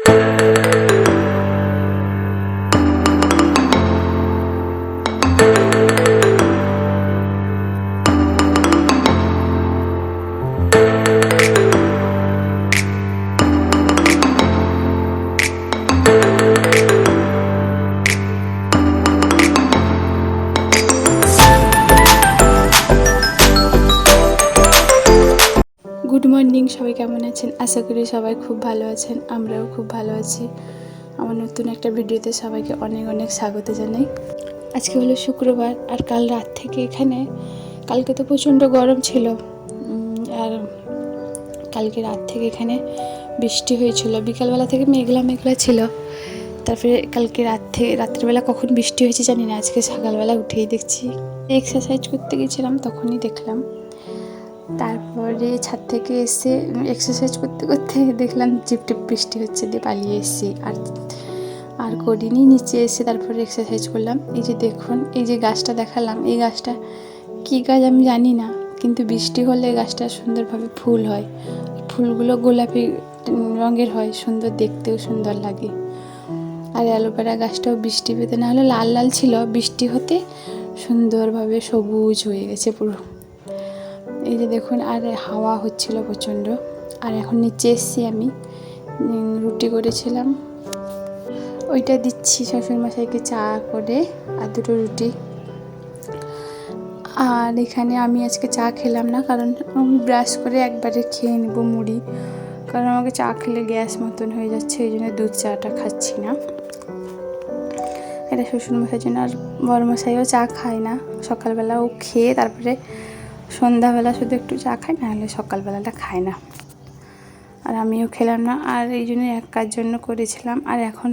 Good morning, সবাই কেমন আছেন? আশা করি সবাই খুব ভালো আছেন। আমরাও খুব ভালো আছি। আমার নতুন একটা ভিডিওতে সবাইকে অনেক অনেক স্বাগত জানাই। আজকে হলো শুক্রবার, আর কাল রাত থেকে কালকে তো প্রচণ্ড গরম ছিল, আর কালকে রাত থেকে এখানে বৃষ্টি হয়েছিল। বিকালবেলা থেকে মেঘলা মেঘলা ছিল, তারপরে কালকে রাত্রিবেলা কখন বৃষ্টি হয়েছে জানি না। আজকে সকালবেলা উঠেই দেখছি, এক্সারসাইজ করতে গেছিলাম তখনই দেখলাম। তারপরে ছাদ থেকে এসে এক্সারসাইজ করতে করতে দেখলাম টিপটিপ বৃষ্টি হচ্ছে, দিয়ে পালিয়ে এসেছি। আর করিনি, নিচে এসে তারপরে এক্সারসাইজ করলাম। এই যে দেখুন, এই যে গাছটা দেখালাম, এই গাছটা কী গাছ আমি জানি না, কিন্তু বৃষ্টি হলে গাছটা সুন্দরভাবে ফুল হয়। ফুলগুলো গোলাপি রঙের হয়, সুন্দর, দেখতেও সুন্দর লাগে। আর অ্যালোভেরা গাছটাও বৃষ্টি পেতে, না হলে লাল লাল ছিল, বৃষ্টি হতে সুন্দরভাবে সবুজ হয়ে গেছে পুরো। এই যে দেখুন, আর হাওয়া হচ্ছিল প্রচণ্ড। আর এখন নিচে এসেছি, আমি রুটি করেছিলাম, ওইটা দিচ্ছি শ্বশুরমশাইকে চা করে, আর দুটো রুটি। আর এখানে আমি আজকে চা খেলাম না, কারণ আমি ব্রাশ করে একবারে খেয়ে নেবো মুড়ি, কারণ আমাকে চা খেলে গ্যাস মতন হয়ে যাচ্ছে, এই জন্য দুধ চাটা খাচ্ছি না। এটা শ্বশুরমশাইয়ের জন্য। আর বড়মশাইও চা খায় না, সকালবেলা ও খেয়ে তারপরে সন্ধ্যাবেলা শুধু একটু চা খায়, না হলে সকালবেলাটা খায় না। আর আমিও খেলাম না, আর এই জন্য এক কাজ জন্য করেছিলাম। আর এখন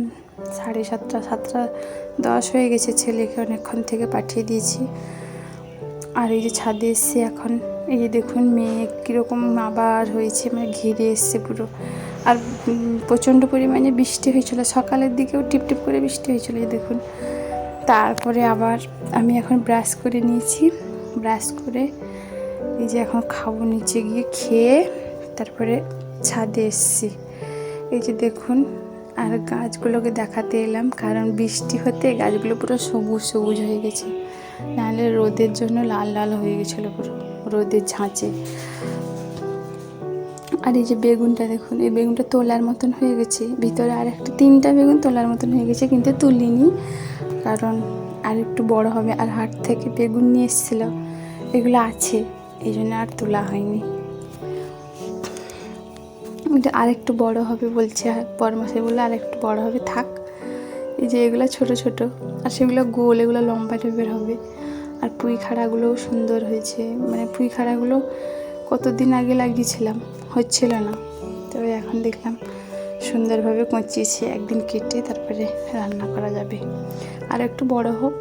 7:30 হয়ে গেছে, ছেলেকে অনেকক্ষণ থেকে পাঠিয়ে দিয়েছি। আর এই যে ছাদে এসছে এখন, এই যে দেখুন মেঘ কীরকম আবার হয়েছে, মানে ঘিরে এসছে পুরো। আর প্রচণ্ড পরিমাণে বৃষ্টি হয়েছিল, সকালের দিকেও টিপটিপ করে বৃষ্টি হয়েছিল, এই দেখুন। তারপরে আবার আমি এখন ব্রাশ করে নিয়েছি, ব্রাশ করে এই যে এখন খাবো, নিচে গিয়ে খেয়ে তারপরে ছাদে এসছি। এই যে দেখুন, আর গাছগুলোকে দেখাতে এলাম, কারণ বৃষ্টি হতে গাছগুলো পুরো সবুজ সবুজ হয়ে গেছে, নাহলে রোদের জন্য লাল লাল হয়ে গেছিলো পুরো, রোদের ঝাঁচে। আর এই যে বেগুনটা দেখুন, এই বেগুনটা তোলার মতন হয়ে গেছে, ভিতরে আর একটা 3টা বেগুন তোলার মতন হয়ে গেছে, কিন্তু তুলিনি, কারণ আর একটু বড় হবে। আর হাট থেকে বেগুন নিয়ে এসেছিলো, এগুলো আছে, এই জন্য আর তোলা হয়নি। আর একটু বড় হবে বলছে, বড়মশাই বললো আর একটু বড় হবে, থাক। এই যে এগুলো ছোট ছোট, আর সেগুলো গোল, এগুলো লম্বা টাইপের হবে। আর পুঁই খাড়াগুলোও সুন্দর হয়েছে, মানে পুঁই খাড়াগুলো কতদিন আগে লাগিয়েছিলাম, হচ্ছিল না, তবে এখন দেখলাম সুন্দরভাবে কচিয়েছে, একদিন কেটে তারপরে রান্না করা যাবে। আর একটু বড় হোক,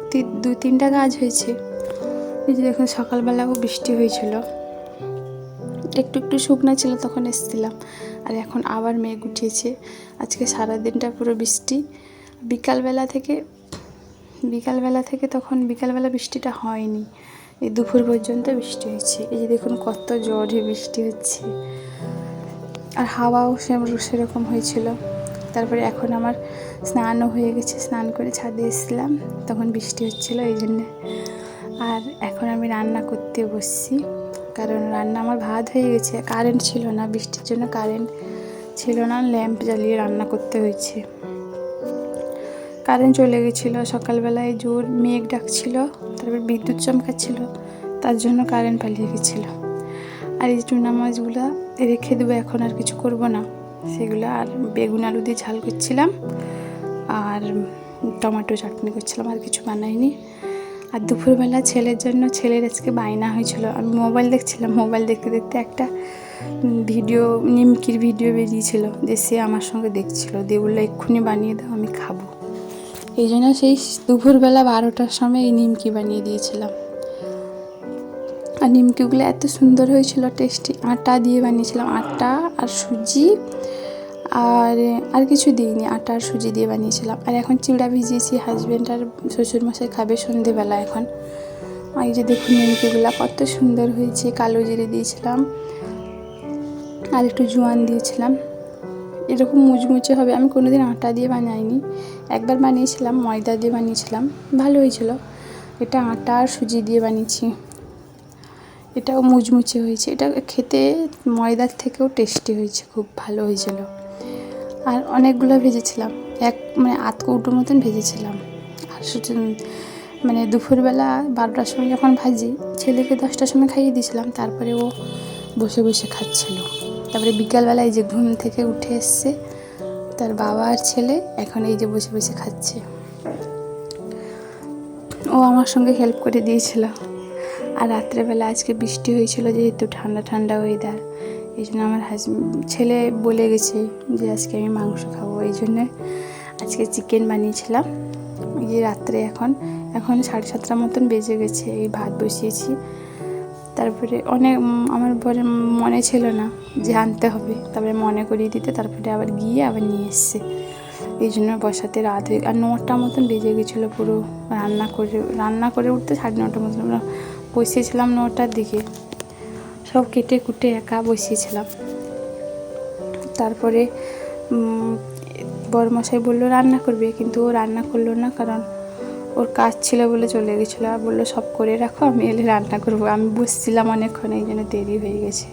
2-3টা গাছ হয়েছে। এই যে দেখুন, সকালবেলাও বৃষ্টি হয়েছিল, একটু একটু শুকনো ছিল তখন এসেছিলাম, আর এখন আবার মেঘ উঠিয়েছে। আজকে সারাদিনটা পুরো বৃষ্টি। বিকালবেলা থেকে তখন বিকালবেলা বৃষ্টিটা হয়নি, এই দুপুর পর্যন্ত বৃষ্টি হয়েছে। এই যে দেখুন কত জোরে বৃষ্টি হচ্ছে, আর হাওয়াও সেরকম হয়েছিল। তারপরে এখন আমার স্নানও হয়ে গেছে, স্নান করে ছাদে এসেছিলাম, তখন বৃষ্টি হচ্ছিল এই জন্যে। আর এখন আমি রান্না করতে বসছি, কারণ রান্না আমার ভাত হয়ে গেছে, কারেন্ট ছিল না, বৃষ্টির জন্য কারেন্ট ছিল না, ল্যাম্প জ্বালিয়ে রান্না করতে হয়েছে। কারেন্ট চলে গেছিলো সকালবেলায়, জোর মেঘ ডাকছিল, তারপর বিদ্যুৎ চমকাচ্ছিল, তার জন্য কারেন্ট পালিয়ে গেছিলো। আর এই চুনা মাছগুলো রেখে দেবো, এখন আর কিছু করব না সেগুলো। আর বেগুন আলু দিয়ে ঝাল করছিলাম, আর টমেটো চাটনি করছিলাম, আর কিছু বানাইনি। আর দুপুরবেলা ছেলের আজকে বায়না হয়েছিল, আমি মোবাইল দেখছিলাম, মোবাইল দেখতে দেখতে একটা ভিডিও, নিমকির ভিডিও বেরিয়েছিল, যে সে আমার সঙ্গে দেখছিল, দিয়ে বললো এক্ষুনি বানিয়ে দাও, আমি খাবো। এই জন্য সেই দুপুরবেলা 12টার সময় এই নিমকি বানিয়ে দিয়েছিলাম। আর নিমকিগুলো এত সুন্দর হয়েছিল, টেস্টি, আটা দিয়ে বানিয়েছিলাম, আটা আর সুজি, আর কিছু দিইনি, আটা আর সুজি দিয়ে বানিয়েছিলাম। আর এখন চিড়া ভিজিয়েছি, হাজব্যান্ড আর শ্বশুরমশাই খাবে সন্ধেবেলা এখন। আর এই যে দেখুন নিমকিগুলো কত সুন্দর হয়েছে, কালো জিরে দিয়েছিলাম, আর একটু জোয়ান দিয়েছিলাম, এরকম মুচমুচে হবে। আমি কোনোদিন আটা দিয়ে বানাইনি, একবার বানিয়েছিলাম, ময়দা দিয়ে বানিয়েছিলাম, ভালো হয়েছিল। এটা আটা আর সুজি দিয়ে বানিয়েছি, এটাও মুচমুচে হয়েছে। এটা খেতে ময়দার থেকেও টেস্টি হয়েছে, খুব ভালো হয়েছিল। আর অনেকগুলো ভেজেছিলাম, মানে আধ কৌটোর মতন ভেজেছিলাম। আর মানে দুপুরবেলা 12টার সময় যখন ভাজি, ছেলেকে 10টার সময় খাইয়ে দিয়েছিলাম, তারপরে ও বসে বসে খাচ্ছিল। তারপরে বিকালবেলা এই যে ঘুম থেকে উঠে এসছে তার বাবা আর ছেলে, এখন এই যে বসে বসে খাচ্ছে। ও আমার সঙ্গে হেল্প করে দিয়েছিল। আর রাত্রেবেলা আজকে বৃষ্টি হয়েছিল, যেহেতু ঠান্ডা ঠান্ডা ওয়েদার, এই জন্য আমার ছেলে বলে গেছে যে আজকে আমি মাংস খাবো, এই জন্যে আজকে চিকেন বানিয়েছিলাম। এই রাত্রে এখন 7:30 মতন বেজে গেছে, এই ভাত বসিয়েছি। তারপরে আমার পরে মনে ছিল না যে আনতে হবে, তারপরে মনে করিয়ে দিতে, তারপরে আবার গিয়ে আবার নিয়ে এসছে। এই জন্য বসাতে রাত হয়ে, আর 9টা মতন বেজে গেছিলো পুরো। রান্না করে উঠতে 9:30 মতন আমরা বসিয়েছিলাম। 9টার দিকে সব কেটে কুটে একা বসিয়েছিলাম। তারপরে বড়মশাই বললো রান্না করবে, কিন্তু ও রান্না করলো না, কারণ ওর কাজ ছিল বলে চলে গেছিলো। আর বললো সব করে রাখো, আমি এলে রান্না করবো। আমি বসছিলাম অনেকক্ষণ, এই জন্য দেরি হয়ে গেছে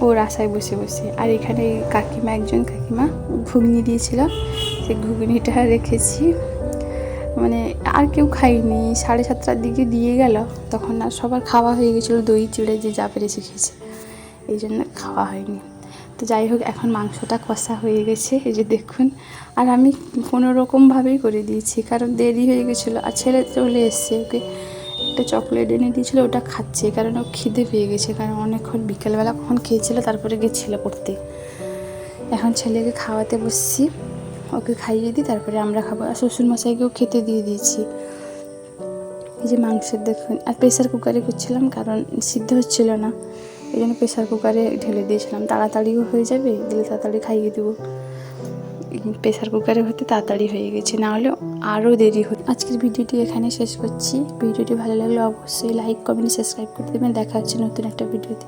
ওর আশায় বসে বসে। আর এখানে একজন কাকিমা ঘুগনি দিয়েছিল, সেই ঘুগনিটা রেখেছি। মানে আর কেউ খাইনি, 7:30টার দিকে দিয়ে গেল, তখন আর সবার খাওয়া হয়ে গেছিলো, দই চিড়ে যে যা পেরেছে খেয়েছে, এই জন্য খাওয়া হয়নি। তো যাই হোক, এখন মাংসটা কষা হয়ে গেছে, এই যে দেখুন। আর আমি কোনো রকমভাবেই করে দিয়েছি, কারণ দেরি হয়ে গেছিলো। আর ছেলে চলে এসছে, ওকে একটা চকলেট এনে দিয়েছিলো, ওটা খাচ্ছে, কারণ ও খিদে পেয়ে গেছে, কারণ অনেকক্ষণ বিকেলবেলা কখন খেয়েছিল, তারপরে গেছিলো পড়তে। এখন ছেলেকে খাওয়াতে বসছি, ওকে খাইয়ে দিই, তারপরে আমরা খাবো। আর শ্বশুরমশাইকেও খেতে দিয়ে দিয়েছি। এই যে মাংসের দেখুন। আর প্রেসার কুকারে করছিলাম, কারণ সিদ্ধ হচ্ছিল না, এই জন্য প্রেসার কুকারে ঢেলে দিয়েছিলাম, তাড়াতাড়িও হয়ে যাবে, দিলে তাড়াতাড়ি খাইয়ে দেবো। প্রেসার কুকারে হতে তাড়াতাড়ি হয়ে গেছে, না হলে আরও দেরি হতো। আজকের ভিডিওটি এখানে শেষ করছি। ভিডিওটি ভালো লাগলে অবশ্যই লাইক, কমেন্ট, সাবস্ক্রাইব করে দেবেন। দেখা হচ্ছে নতুন একটা ভিডিওতে।